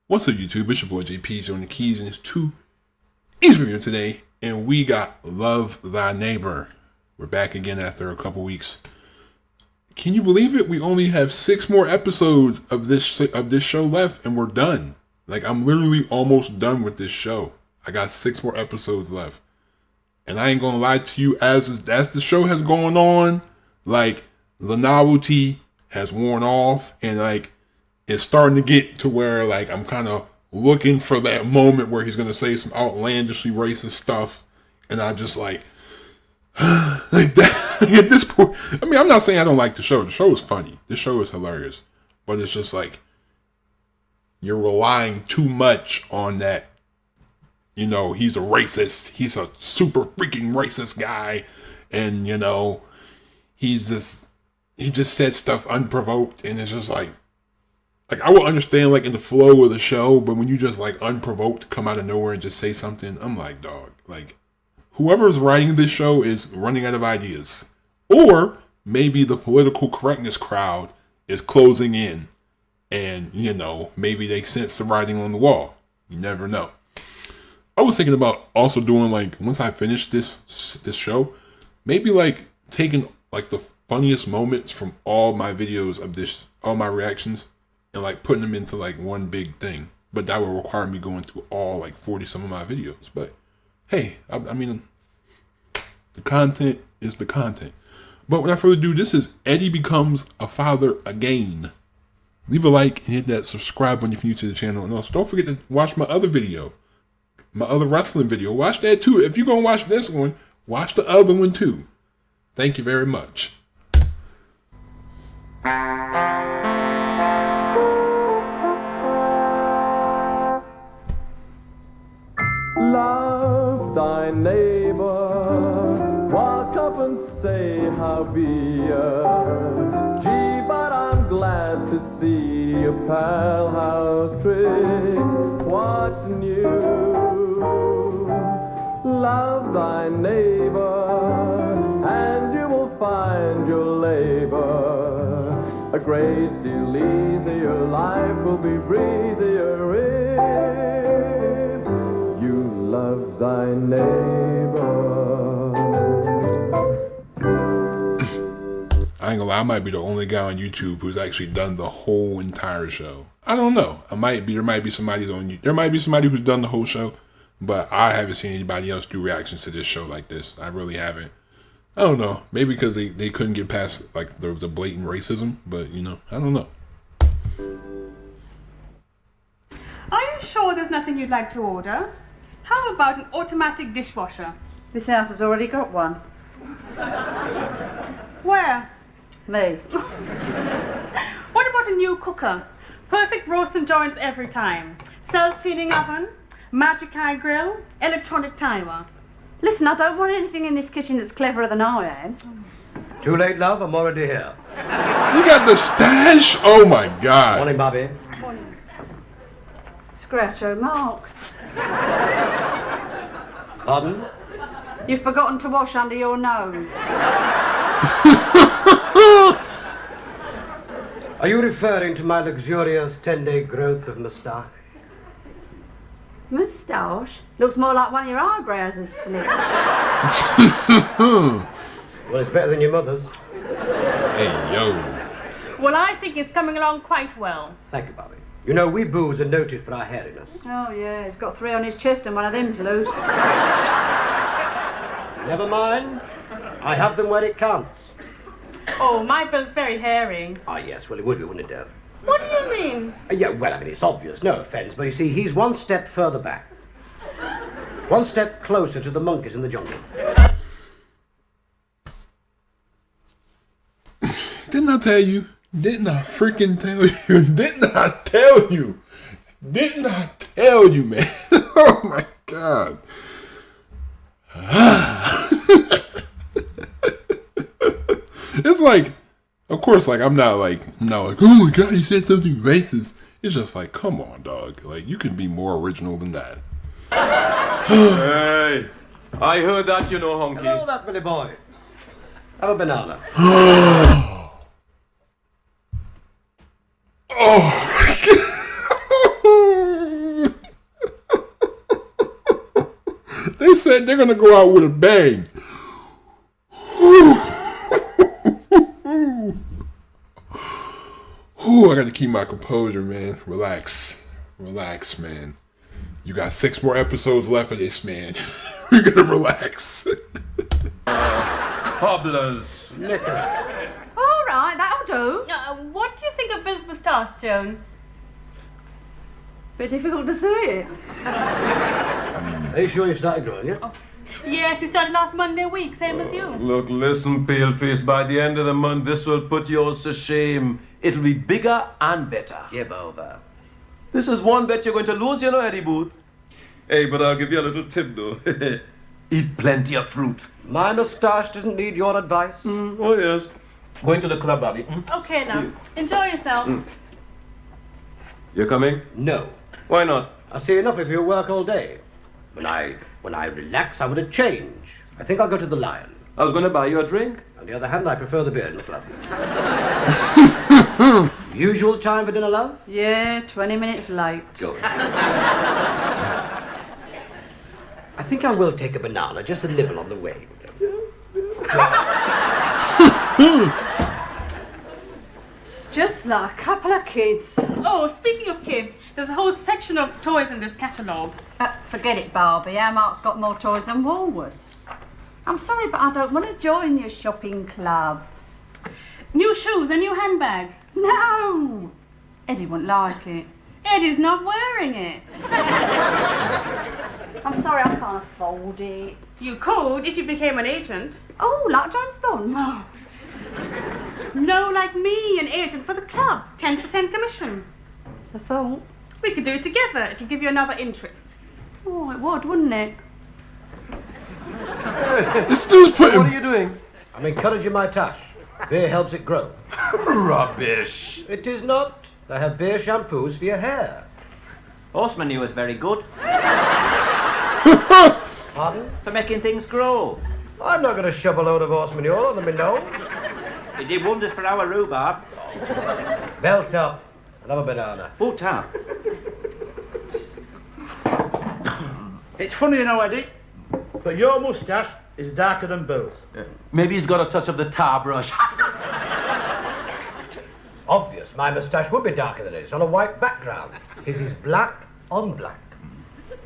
What's up, YouTube? It's your boy JP on the keys, and it's 2 Easy Review today, and we got Love Thy Neighbor. We're back again after a couple weeks. Can you believe it? We only have 6 more episodes of this show left, and we're done. Like, I'm literally almost done with this show. I got 6 more episodes left, and I ain't gonna lie to you. As the show has gone on, like, the novelty has worn off, and like, it's starting to get to where, like, I'm kind of looking for that moment where he's going to say some outlandishly racist stuff. And I just like that. At this point, I mean, I'm not saying I don't like the show. The show is funny. The show is hilarious. But it's just like, you're relying too much on that. You know, he's a racist. He's a super freaking racist guy. And, you know, he just said stuff unprovoked. And it's just like I will understand, like, in the flow of the show, but when you just, like, unprovoked come out of nowhere and just say something, I'm like, dog, like, whoever's writing this show is running out of ideas. Or maybe the political correctness crowd is closing in and, you know, maybe they sense the writing on the wall. You never know. I was thinking about also doing, like, once I finish this show, maybe, like, taking, like, the funniest moments from all my videos of all my reactions, and like putting them into like one big thing. But that would require me going through all like 40 some of my videos. But hey, I mean, the content is the content. But without further ado, this is Eddie Becomes a Father Again. Leave a like and hit that subscribe button if you're new to the channel. And also don't forget to watch my other video, my other wrestling video. Watch that too. If you're going to watch this one, watch the other one too. Thank you very much. Love thy neighbor, walk up and say how be ya. Gee, but I'm glad to see your pal house tricks. What's new? Love thy neighbor, and you will find your labor a great deal easier. Life will be breezier if love thy neighbor. I ain't gonna lie, I might be the only guy on YouTube who's actually done the whole entire show. I don't know. There might be somebody who's done the whole show, but I haven't seen anybody else do reactions to this show like this. I really haven't. I don't know. Maybe because they couldn't get past like the blatant racism, but you know, I don't know. Are you sure there's nothing you'd like to order? How about an automatic dishwasher? This house has already got one. Where? Me. What about a new cooker? Perfect roast and joints every time. Self-cleaning oven, magic eye grill, electronic timer. Listen, I don't want anything in this kitchen that's cleverer than I am. Too late, love. I'm already here. You got the stash? Oh my God. Morning, Bobby. Morning. Scratcho Marks. Pardon? You've forgotten to wash under your nose. Are you referring to my luxurious 10-day growth of moustache? Moustache? Looks more like one of your eyebrows has slipped. Well, it's better than your mother's. Hey, yo. Well, I think it's coming along quite well. Thank you, Bobby. You know, we boos are noted for our hairiness. Oh, yeah, he's got 3 on his chest and one of them's loose. Never mind. I have them where it counts. Oh, my bill's very hairy. Ah, yes, well, it would be, wouldn't it, Dove? What do you mean? Yeah, well, I mean, it's obvious, no offence, but you see, he's one step further back. One step closer to the monkeys in the jungle. Didn't I tell you? Didn't I freaking tell you? Didn't I tell you? Didn't I tell you, man? Oh my God. It's like, of course, like, I'm not like, oh my God, you said something racist. It's just like, come on, dog. Like, you can be more original than that. Hey, I heard that, you know, Honky. Hello, that Billy boy. Have a banana. Oh my God. they're gonna go out with a bang. Ooh, I gotta keep my composure, man. Relax, man. You got 6 more episodes left of this, man. We gotta relax. Cobblers. All right, that'll do. What do you think of Biz's moustache, Joan? Bit difficult to see. Are you sure you started growing yet? Yes, he started last Monday week, same as you. Look, listen, Paleface, by the end of the month, this will put yours to shame. It'll be bigger and better. Give over. This is one bet you're going to lose, you know, Eddie Booth. Hey, but I'll give you a little tip, though. Eat plenty of fruit. My moustache doesn't need your advice. Oh, yes. Going to the club, Bobby. Okay, now, enjoy yourself. You coming? No. Why not? I see enough of your work all day. When I relax, I want a change. I think I'll go to the Lion. I was going to buy you a drink. On the other hand, I prefer the beer in the club. Usual time for dinner, love? Yeah, 20 minutes late. Good. I think I will take a banana, just a nibble on the way. Just like a couple of kids. Oh, speaking of kids, there's a whole section of toys in this catalogue. Forget it, Barbie. Our Mark's got more toys than Woolworths. I'm sorry, but I don't want to join your shopping club. New shoes, a new handbag. No! Eddie wouldn't like it. Eddie's not wearing it. I'm sorry, I can't afford it. You could if you became an agent. Oh, like James Bond? No, like me, an agent for the club. 10% commission. I thought. We could do it together. It'll give you another interest. Oh, it would, wouldn't it? This dude's putting. What are you doing? I'm encouraging my tash. Beer helps it grow. Rubbish. It is not. I have beer shampoos for your hair. Horse manure is very good Pardon? for making things grow. I'm not going to shove a load of horse manure on the window. It did wonders for our rhubarb. Belt up. Another banana. Boot up. It's funny, you know, Eddie, but your moustache is darker than both. Maybe he's got a touch of the tar brush. Obvious, my moustache would be darker than his on a white background. His is black on black.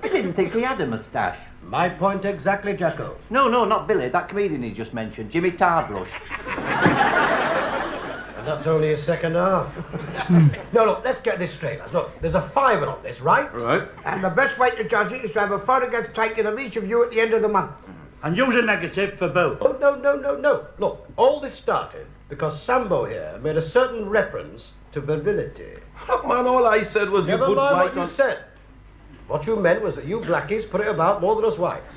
I didn't think he had a moustache. My point exactly, Jacko. No, not Billy, that comedian he just mentioned, Jimmy Tarbrush. And that's only his second half. No, look, let's get this straight, lads. Look, there's a fiver on this, right? Right. And the best way to judge it is to have a photograph taken of each of you at the end of the month. And use a negative for both. Oh, no. Look, all this started because Sambo here made a certain reference to virility. Look, man, all I said was Never you put mind white what you on... said. What you meant was that you blackies put it about more than us whites.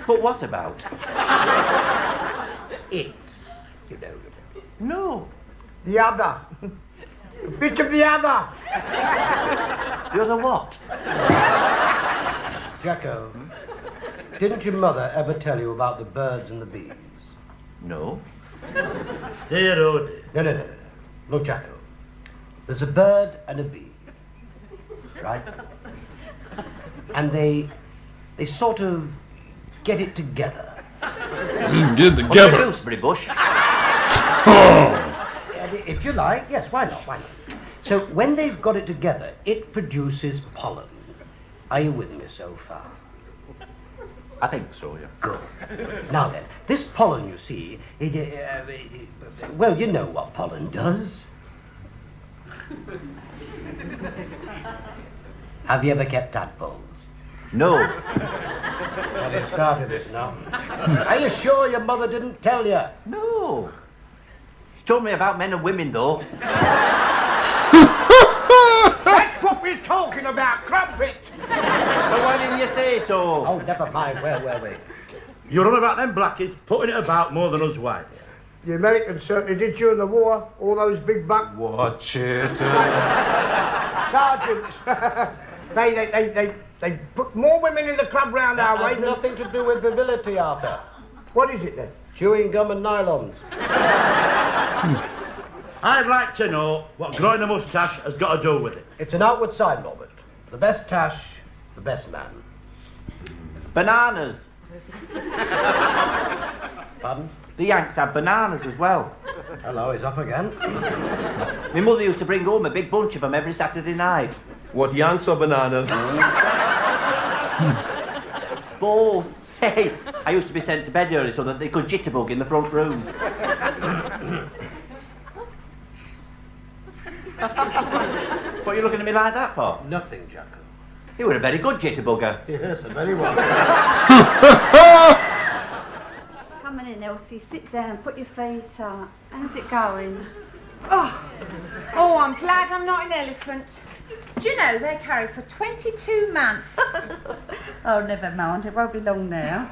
But what about? It, you know. No. The other. A bit of the other. The other what? Jacko, didn't your mother ever tell you about the birds and the bees? No. Dear, oh dear. No. Look, Jacko, there's a bird and a bee, right? And they sort of get it together. Get it together. Gooseberry bush. If you like, yes, why not? So when they've got it together, it produces pollen. Are you with me so far? I think so, yeah. Good. Now then, this pollen, you see, well, you know what pollen does. Have you ever kept tadpoles? No. Well, you started this now. Are you sure your mother didn't tell you? No. She told me about men and women, though. That's what we're talking about, Crumpet. But why didn't you say so? Oh, never mind. Wait. You're on about them blackies putting it about more than us whites. The Americans certainly did during the war, all those big buck Watch it. sergeants. they put more women in the club round our way Has than... nothing to do with virility, Arthur. What is it then? Chewing gum and nylons. I'd like to know what growing a moustache has got to do with it. It's an outward sign, Robert. The best tash, the best man. Bananas. Pardon? The Yanks have bananas as well. Hello, he's off again. My mother used to bring home a big bunch of them every Saturday night. What, Yanks or bananas? Both. Hey, I used to be sent to bed early so that they could jitterbug in the front room. What are you looking at me like that for? Nothing, Jacko. You were a very good jitterbugger. Yes, I very well. Come on in, Elsie. Sit down. Put your feet up. How's it going? Oh, I'm glad I'm not an elephant. Do you know they carry for 22 months? Oh, never mind. It won't be long now.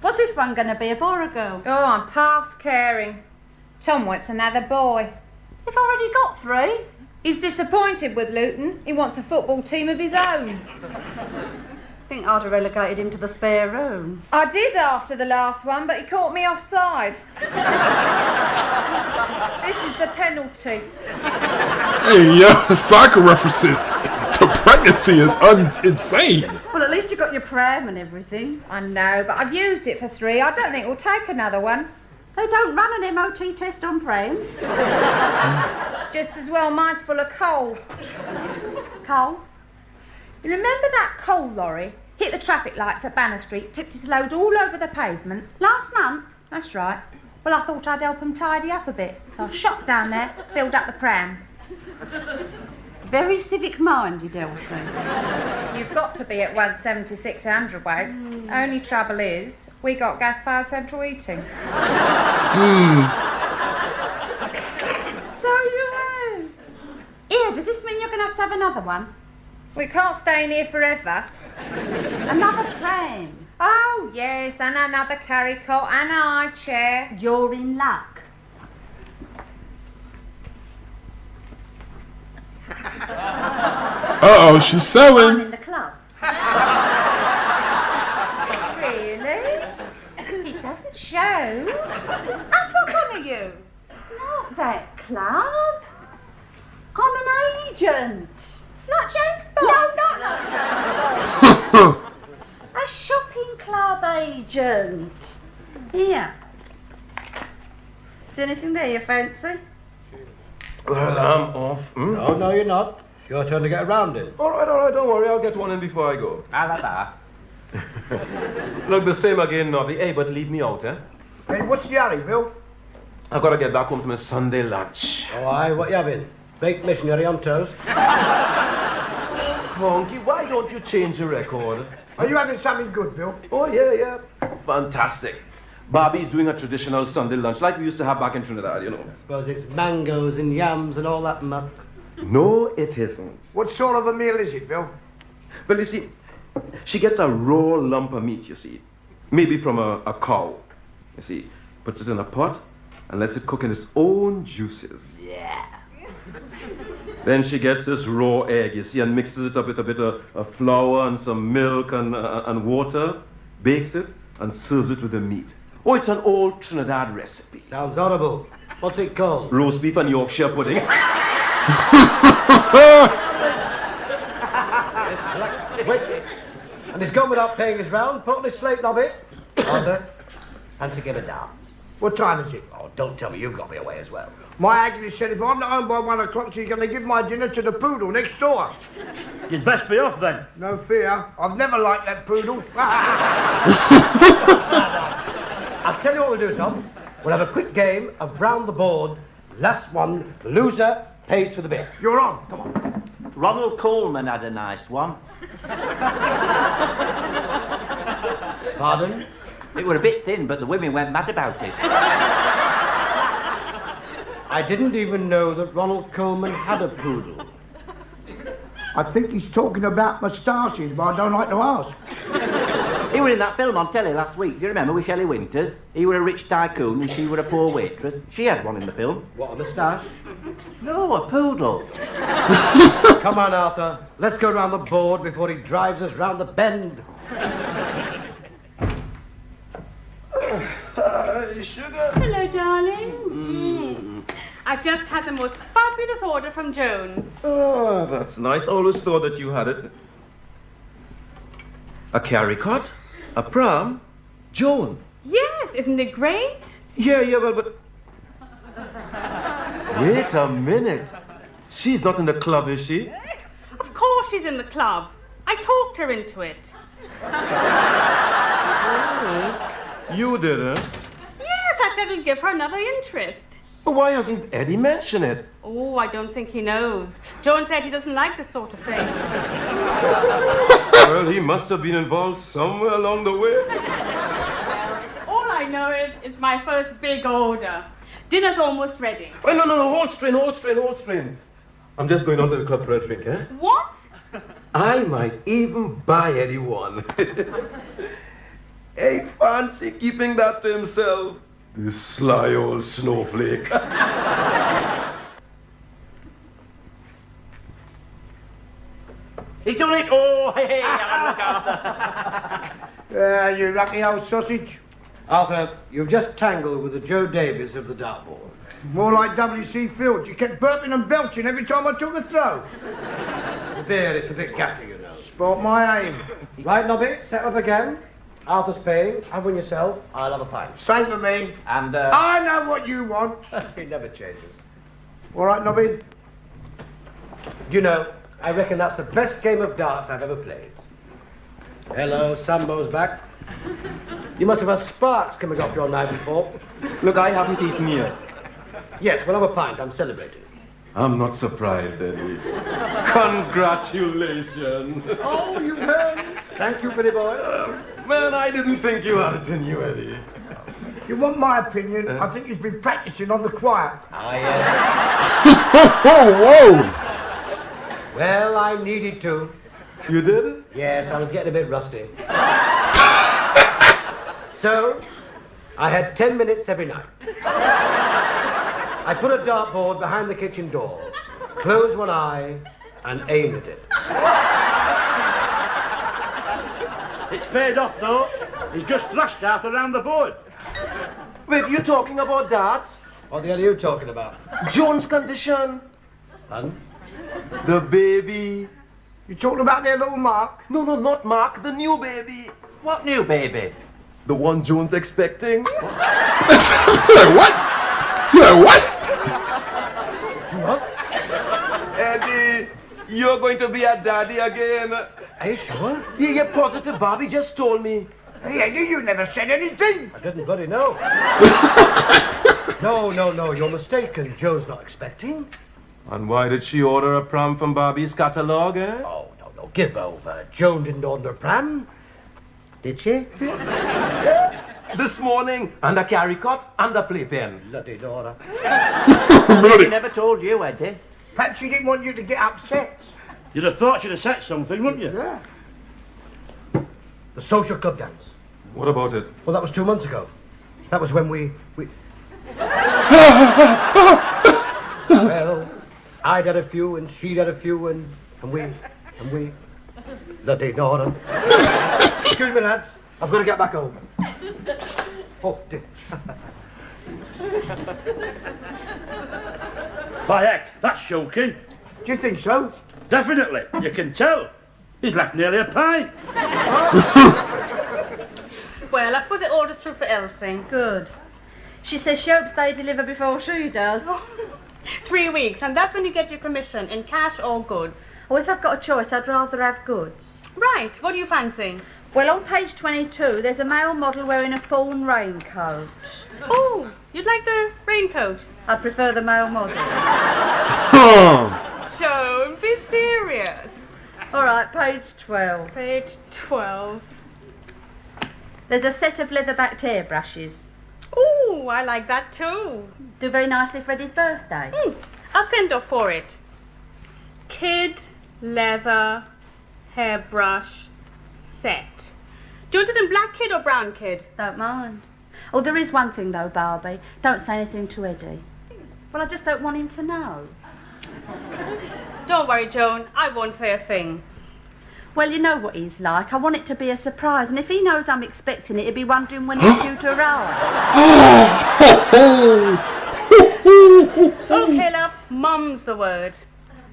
What's this one going to be, a boy or a girl? Oh, I'm past caring. Tom wants another boy. You've already got 3. He's disappointed with Luton. He wants a football team of his own. I think I'd have relegated him to the spare room. I did after the last one, but he caught me offside. This is the penalty. Hey, soccer references to pregnancy is insane. Well, at least you got your pram and everything. I know, but I've used it for 3. I don't think we'll take another one. They don't run an MOT test on prams. Just as well mine's full of coal. Coal? You remember that coal lorry hit the traffic lights at Banner Street, tipped his load all over the pavement? Last month? That's right. Well, I thought I'd help him tidy up a bit, so I shot down there, filled up the pram. Very civic-minded, Elsie. You've got to be at 176 hundredweight. Only trouble is, we got gas-fired central heating. So you have. Here, does this mean you're going to have another one? We can't stay in here forever. Another pram? Oh, yes, and another carry cot and an high chair. You're in luck. Uh-oh, she's I'm selling. in the club. Really? It doesn't show. How far are you? Not that club. I'm an agent. Not James Bond? No, not like a shopping club agent. Here. See anything there you fancy? Well, I'm off. Oh, no, you're not. It's your turn to get around it. All right, don't worry. I'll get one in before I go. Alaba. Look, the same again, Nobby. Hey, but leave me out, eh? Hey, what's the hurry, Bill? I've got to get back home to my Sunday lunch. Oh, aye, what you having? Baked missionary on toast? Funky, why don't you change the record? Are you having something good, Bill? Oh, yeah. Fantastic. Barbie's doing a traditional Sunday lunch like we used to have back in Trinidad, you know. I suppose it's mangoes and yams and all that muck. No, it isn't. What sort of a meal is it, Bill? Well, you see, she gets a raw lump of meat, you see. Maybe from a cow. You see, puts it in a pot and lets it cook in its own juices. Yeah. Then she gets this raw egg, you see, and mixes it up with a bit of flour and some milk and water, bakes it, and serves it with the meat. Oh, it's an old Trinidad recipe. Sounds horrible. What's it called? Roast beef and Yorkshire pudding. Wait. And he's gone without paying his round. Put on his slate, Nobby. Arthur, and to give a dance. What time is it? Oh, don't tell me you've got me away as well. My Agnes said if I'm not home by 1 o'clock, she's going to give my dinner to the poodle next door. You'd best be off then. No fear. I've never liked that poodle. I'll tell you what we'll do, Tom. We'll have a quick game of round the board. Last one, the loser pays for the beer. You're on. Come on. Ronald Coleman had a nice one. Pardon? It were a bit thin, but the women went mad about it. I didn't even know that Ronald Coleman had a poodle. I think he's talking about moustaches, but I don't like to ask. He were in that film on telly last week. Do you remember with Shelley Winters? He were a rich tycoon and she were a poor waitress. She had one in the film. What, a moustache? No, a poodle. Come on, Arthur. Let's go round the board before he drives us round the bend. Sugar. Hello, darling. I've just had the most fabulous order from Joan. Oh, that's nice. Always thought that you had it. A caricot? A prom? Joan? Yes, isn't it great? Yeah, well, but... Wait a minute. She's not in the club, is she? Of course she's in the club. I talked her into it. You did, huh? Yes, I said it'd give her another interest. But why hasn't Eddie mentioned it? Oh, I don't think he knows. Joan said he doesn't like this sort of thing. Well, he must have been involved somewhere along the way. All I know is it's my first big order. Dinner's almost ready. Oh, no, hold strain. I'm just going on to the club for a drink, eh? What? I might even buy Eddie one. Hey, fancy keeping that to himself. This sly old snowflake. He's doing it. Oh, hey, look out. You lucky old sausage. Arthur, you've just tangled with the Joe Davies of the dartboard. More like W.C. Fields. You kept burping and belching every time I took a throw. The beer is a bit gassy, you know. Spot my aim. Right, Nobby, set up again. Arthur's paying. Have one yourself. I'll have a pint. Same for me. And, I know what you want. It never changes. All right, Nobby. You know, I reckon that's the best game of darts I've ever played. Hello, Sambo's back. You must have had sparks coming off your knife before. Look, I haven't eaten yet. Yes, we'll have a pint. I'm celebrating. I'm not surprised, Eddie. Congratulations. Oh, you heard? Thank you, Billy boy. Man, I didn't think you had it in you, Eddie. If you want my opinion, I think he's been practicing on the quiet. Ah, yes. Whoa! Well, I needed to. You did? Yes, I was getting a bit rusty. So, I had 10 minutes every night. I put a dartboard behind the kitchen door, closed one eye, and aimed at it. It's paid off, though. He's just thrashed out around the board. Wait, you talking about darts? What the hell are you talking about? Joan's condition. Hun? The baby. You talking about their little Mark? No, not Mark, the new baby. what new baby? The one Joan's expecting. What? What? What? Eddie, you're going to be a daddy again. Are you sure? Yeah, positive. Bobby just told me. Hey, Eddie, you never said anything. I didn't bloody know. No, you're mistaken. Joe's not expecting. And why did she order a pram from Bobby's catalogue, eh? Oh, no, give over. Joan didn't order a pram. Did she? This morning, and a caricot, and a playpen. Bloody daughter. She never told you, Eddie. Perhaps she didn't want you to get upset. You'd have thought she'd have said something, wouldn't you? Yeah. The social club dance. What about it? Well, that was 2 months ago. That was when we... Well, I'd had a few, and she'd had a few, and we... Bloody daughter. Excuse me, lads. I've got to get back home. Oh, dear. By heck, that's shocking. Do you think so? Definitely. You can tell. He's left nearly a pint. Well, I've put the orders through for Elsie. Good. She says she hopes they deliver before she does. 3 weeks, and that's when you get your commission, in cash or goods. Oh, if I've got a choice, I'd rather have goods. Right, what do you fancy? Well, on page 22, there's a male model wearing a fawn raincoat. Oh, you'd like the raincoat? I'd prefer the male model. Joan, be serious. All right, page 12. Page 12. There's a set of leatherback hairbrushes. Oh, I like that too. Do very nicely for Eddie's birthday. I'll send off for it. Kid, leather, hairbrush, set. Do you want it in black kid or brown kid? Don't mind. Oh, there is one thing though, Barbie. Don't say anything to Eddie. Well, I just don't want him to know. Don't worry, Joan. I won't say a thing. Well, you know what he's like. I want it to be a surprise, and if he knows I'm expecting it, he'll be wondering when it's due to arrive. Okay, love. Mum's the word.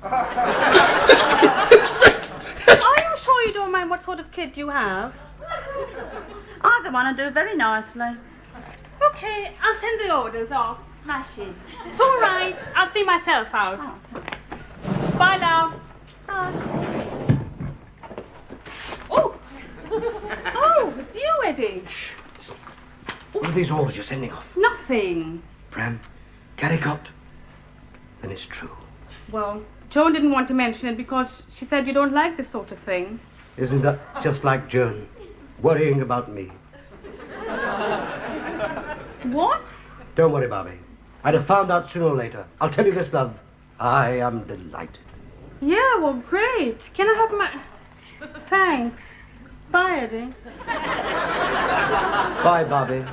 Are you sure you don't mind what sort of kid you have? Either one will do very nicely. Okay, I'll send the orders off. Smashing. It's all right. I'll see myself out. Bye now. Bye. Oh! Oh, it's you, Eddie. What are these orders you're sending off? Nothing. Pram, Caricott. Then it's true. Well, Joan didn't want to mention it because she said you don't like this sort of thing. Isn't that just like Joan? Worrying about me. What? Don't worry, Barbie. I'd have found out sooner or later. I'll tell you this, love. I am delighted. Yeah, well, great. Can I have my... Thanks. Bye, Eddie. Bye, Barbie.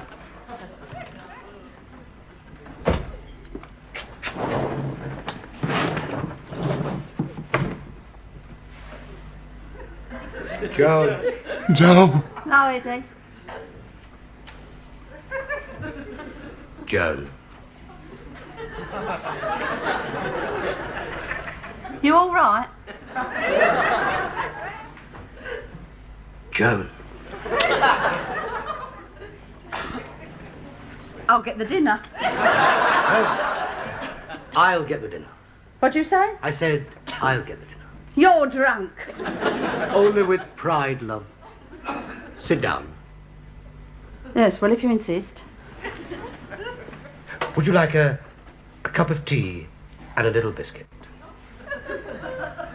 Joan. Joe. No, Eddie. Joan. You all right? Joan. I'll get the dinner. I'll get the dinner. What'd you say? I said, I'll get the dinner. You're drunk. Only with pride, love. Sit down. Yes, well, if you insist. Would you like a cup of tea and a little biscuit?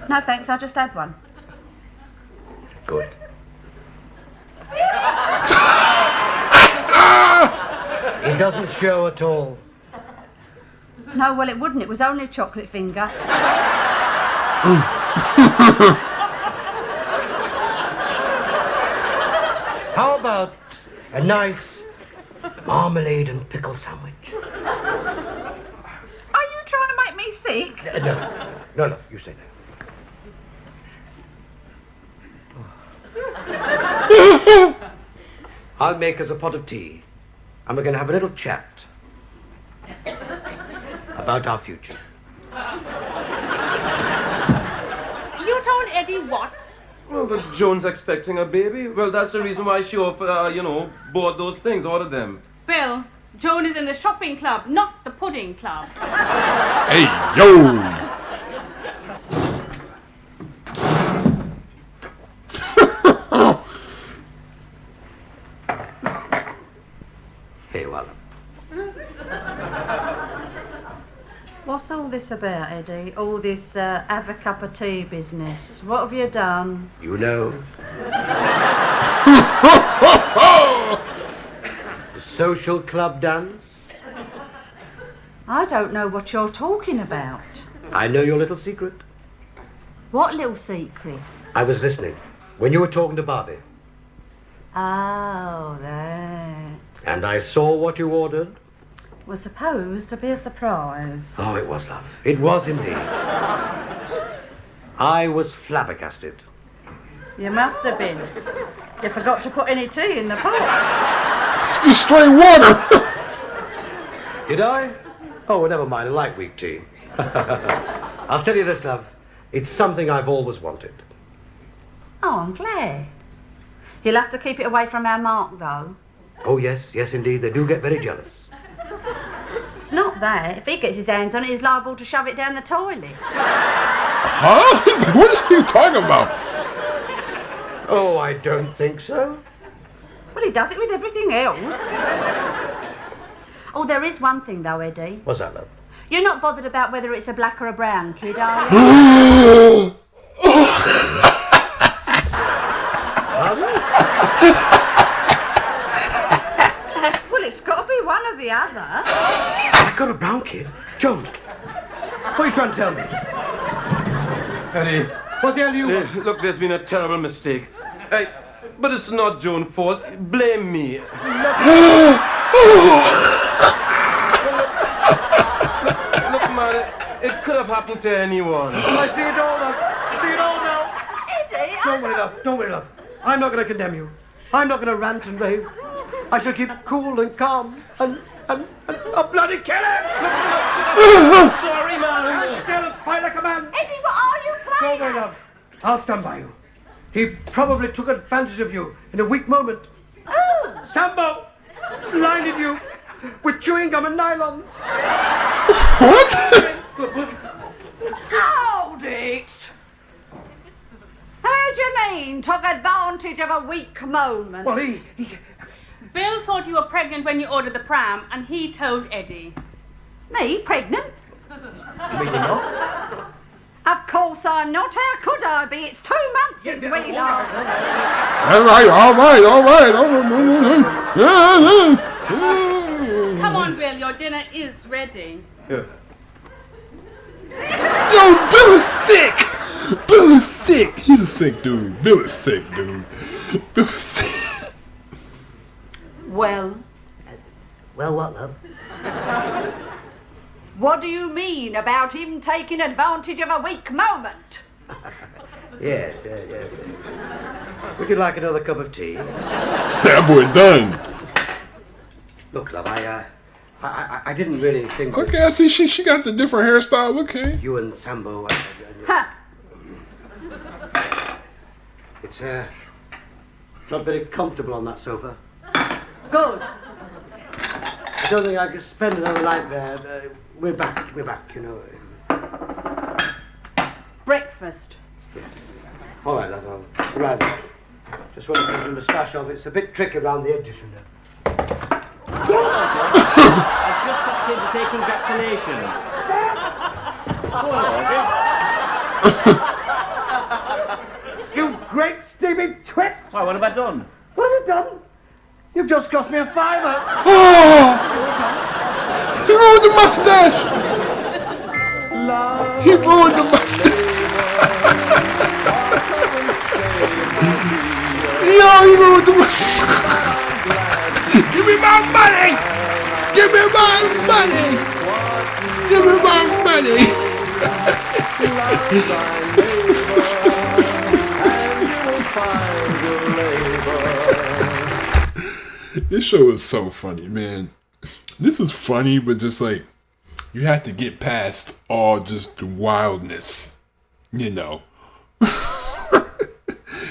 No, thanks, I just had one. Good. It doesn't show at all. No, well, it wouldn't. It was only a chocolate finger. How about a nice marmalade and pickle sandwich? Are you trying to make me sick? No, you say no. I'll make us a pot of tea, and we're going to have a little chat about our future. You told Eddie what? Well, that Joan's expecting a baby. Well, that's the reason why she, bought those things, ordered them. Bill, Joan is in the shopping club, not the pudding club. Hey, yo. Hey, well. What's all this about, Eddie? All this have a cup of tea business. What have you done? You know. The social club dance? I don't know what you're talking about. I know your little secret. What little secret? I was listening when you were talking to Barbie. Oh, that. And I saw what you ordered. Was supposed to be a surprise. Oh, it was, love. It was indeed. I was flabbergasted. You must have been. You forgot to put any tea in the pot. It's just straight water. Did I? Oh, never mind. Light weak tea. I'll tell you this, love. It's something I've always wanted. Oh, I'm glad. You'll have to keep it away from our Mark, though. Oh, yes, indeed. They do get very jealous. It's not that. If he gets his hands on it, he's liable to shove it down the toilet. Huh? What are you talking about? Oh, I don't think so. Well, he does it with everything else. Oh, there is one thing, though, Eddie. What's that, love? You're not bothered about whether it's a black or a brown kid, are you? Well, it's got to be one or the other. I got a brown kid. Joan, what are you trying to tell me? Eddie. What the hell do you want? Look, there's been a terrible mistake. But it's not Joan's fault. Blame me. Look, man, it could have happened to anyone. I see it all now. I see it all now. Eddie, Don't worry, love. I'm not going to condemn you. I'm not going to rant and rave. I shall keep cool and calm and bloody kill him. Sorry, man. Still fight like a man. Eddie, what are you playing? Don't worry, love. I'll stand by you. He probably took advantage of you in a weak moment. Oh! Sambo blinded you with chewing gum and nylons. What? Hold it! How do you mean, took advantage of a weak moment? Well, he Bill thought you were pregnant when you ordered the pram, and he told Eddie. Me, pregnant? I mean, you're not. Of course I'm not. How could I be? It's 2 months since we last. All right. Come on, Bill, your dinner is ready. Yeah. Yo, Bill is sick. Bill is sick. He's a sick dude. Bill is sick, dude. Bill is sick. Well, Well, what, love? what do you mean about him taking advantage of a weak moment? Yes. Would you like another cup of tea? That boy done. Look, love, I didn't really think that Okay, I see she got the different hairstyle. Okay. you and Sambo. Ha! It's not very comfortable on that sofa. Good. I don't think I could spend another night there. We're back, you know. Breakfast. All right, love, I'll arrive. Just want to put the moustache off. It's a bit tricky around the edges, you know. I've just popped in to say congratulations. Go on, You great steaming twit! Why, what have I done? What have you done? You've just cost me a fiver. Oh! He ruined the mustache. He ruined the mustache. Yo, he ruined the mustache. Give me my money. Give me my money. Give me my money. This show is so funny, man. This is funny, but just like, you have to get past all just the wildness, you know.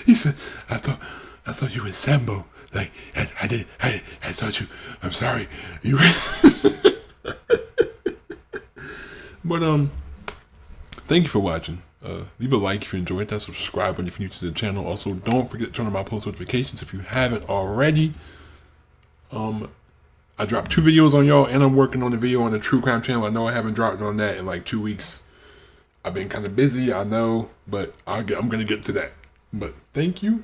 He said, I thought you were Sambo. Like, I thought you, I'm sorry. You were. But, thank you for watching. Leave a like if you enjoyed that. Subscribe if you're new to the channel. Also, don't forget to turn on my post notifications if you haven't already. I dropped 2 videos on y'all, and I'm working on a video on the True Crime channel. I know I haven't dropped on that in like 2 weeks. I've been kind of busy, I know, but I'm gonna get to that. But thank you.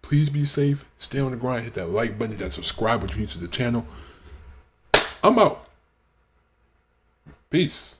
Please be safe. Stay on the grind. Hit that like button. Hit that subscribe if you're new to the channel. I'm out. Peace.